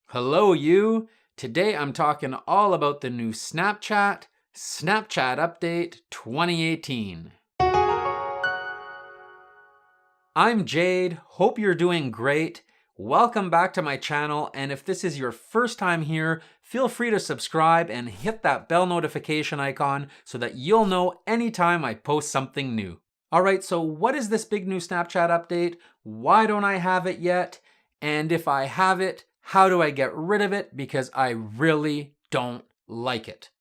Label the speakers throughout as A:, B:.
A: Hello, you. Today I'm talking all about the new Snapchat Update 2018. I'm Jade. Hope you're doing great. Welcome back to my channel, and if this is your first time here, feel free to subscribe and hit that bell notification icon so that you'll know anytime I post something new. Alright, so what is this big new Snapchat update? Why don't I have it yet? And if I have it, how do I get rid of it? Because I really don't like it.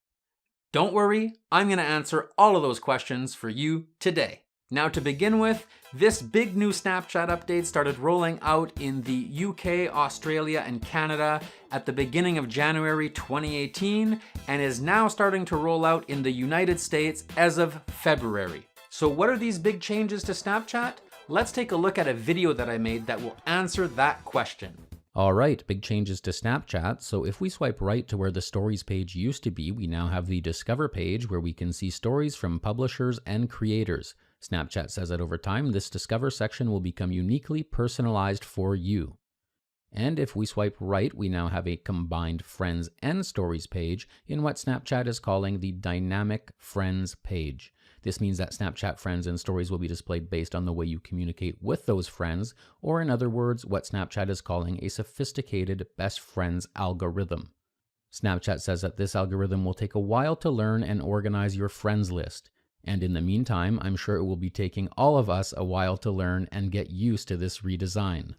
A: Don't worry, I'm going to answer all of those questions for you today. Now, to begin with, this big new Snapchat update started rolling out in the UK, Australia, and Canada at the beginning of January 2018 and is now starting to roll out in the United States as of February. So what are these big changes to Snapchat? Let's take a look at a video that I made that will answer that question.
B: All right, big changes to Snapchat. So if we swipe right to where the stories page used to be, we now have the Discover page where we can see stories from publishers and creators. Snapchat says that over time, this Discover section will become uniquely personalized for you. And if we swipe right, we now have a combined Friends and Stories page in what Snapchat is calling the Dynamic Friends page. This means that Snapchat Friends and Stories will be displayed based on the way you communicate with those friends, or in other words, what Snapchat is calling a sophisticated best friends algorithm. Snapchat says that this algorithm will take a while to learn and organize your friends list. And in the meantime, I'm sure it will be taking all of us a while to learn and get used to this redesign.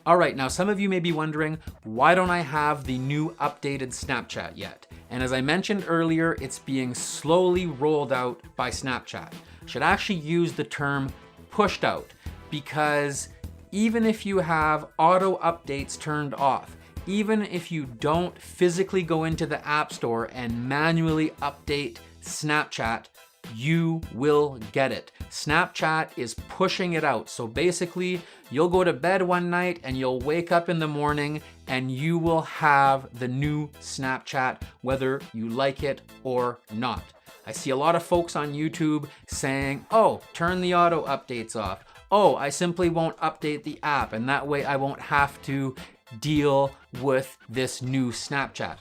A: Alright, now some of you may be wondering, why don't I have the new updated Snapchat yet? And as I mentioned earlier, it's being slowly rolled out by Snapchat. I should actually use the term pushed out, because even if you have auto updates turned off, even if you don't physically go into the App Store and manually update Snapchat, you will get it. Snapchat is pushing it out. So basically, you'll go to bed one night and you'll wake up in the morning and you will have the new Snapchat, whether you like it or not. I see a lot of folks on YouTube saying, oh, turn the auto updates off. Oh, I simply won't update the app and that way I won't have to deal with this new Snapchat.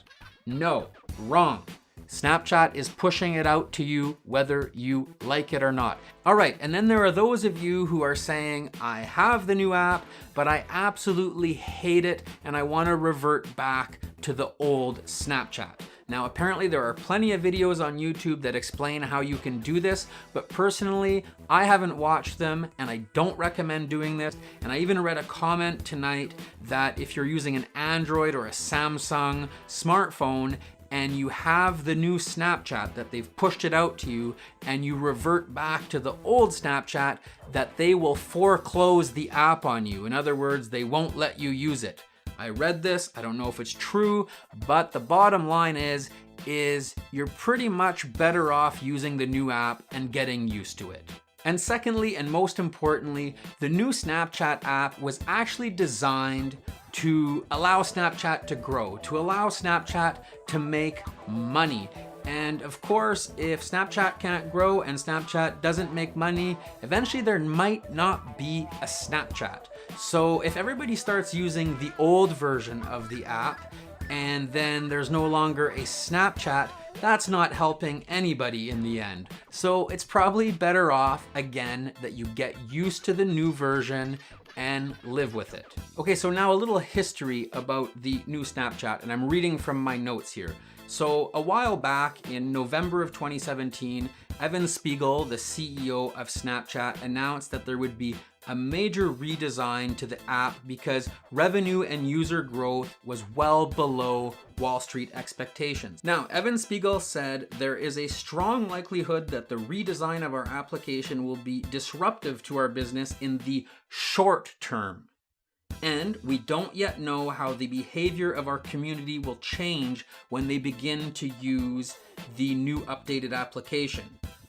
A: No, wrong. Snapchat is pushing it out to you whether you like it or not. All right, and then there are those of you who are saying, I have the new app, but I absolutely hate it and I want to revert back to the old Snapchat. Now, apparently there are plenty of videos on YouTube that explain how you can do this, but personally, I haven't watched them and I don't recommend doing this. And I even read a comment tonight that if you're using an Android or a Samsung smartphone, and you have the new Snapchat, that they've pushed it out to you, and you revert back to the old Snapchat, that they will foreclose the app on you. In other words, they won't let you use it. I read this, I don't know if it's true, but the bottom line is you're pretty much better off using the new app and getting used to it. And secondly, and most importantly, the new Snapchat app was actually designed to allow Snapchat to grow, to allow Snapchat to make money. And of course, if Snapchat can't grow and Snapchat doesn't make money, eventually there might not be a Snapchat. So if everybody starts using the old version of the app and then there's no longer a Snapchat, that's not helping anybody in the end. So it's probably better off, again, that you get used to the new version and live with it. Okay, so now a little history about the new Snapchat, and I'm reading from my notes here. So a while back in November of 2017, Evan Spiegel, the CEO of Snapchat, announced that there would be a major redesign to the app because revenue and user growth was well below Wall Street expectations. Now, Evan Spiegel said there is a strong likelihood that the redesign of our application will be disruptive to our business in the short term. And we don't yet know how the behavior of our community will change when they begin to use the new updated application.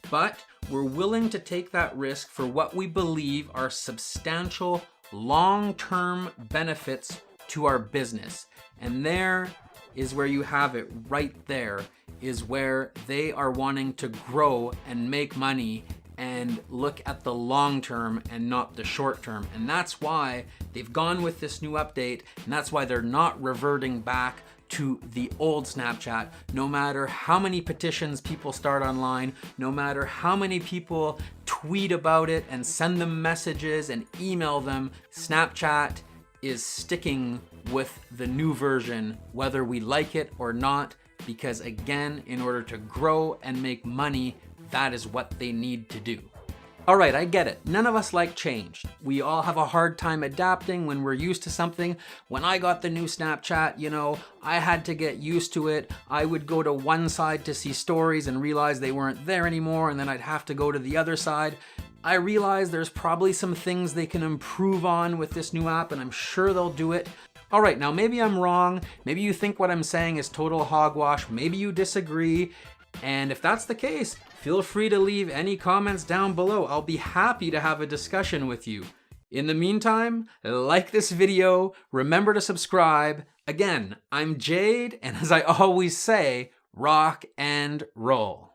A: But we're willing to take that risk for what we believe are substantial long-term benefits to our business. And there is where you have it, right there is where they are wanting to grow and make money and look at the long term and not the short term. And that's why they've gone with this new update, and that's why they're not reverting back to the old Snapchat. No matter how many petitions people start online, no matter how many people tweet about it and send them messages and email them, Snapchat is sticking with the new version, whether we like it or not, because again, in order to grow and make money, that is what they need to do. All right, I get it. None of us like change. We all have a hard time adapting when we're used to something. When I got the new Snapchat, I had to get used to it. I would go to one side to see stories and realize they weren't there anymore, and then I'd have to go to the other side. I realize there's probably some things they can improve on with this new app, and I'm sure they'll do it. All right, now maybe I'm wrong. Maybe you think what I'm saying is total hogwash. Maybe you disagree. And if that's the case, feel free to leave any comments down below. I'll be happy to have a discussion with you. In the meantime, like this video, remember to subscribe. Again, I'm Jade, and as I always say, rock and roll.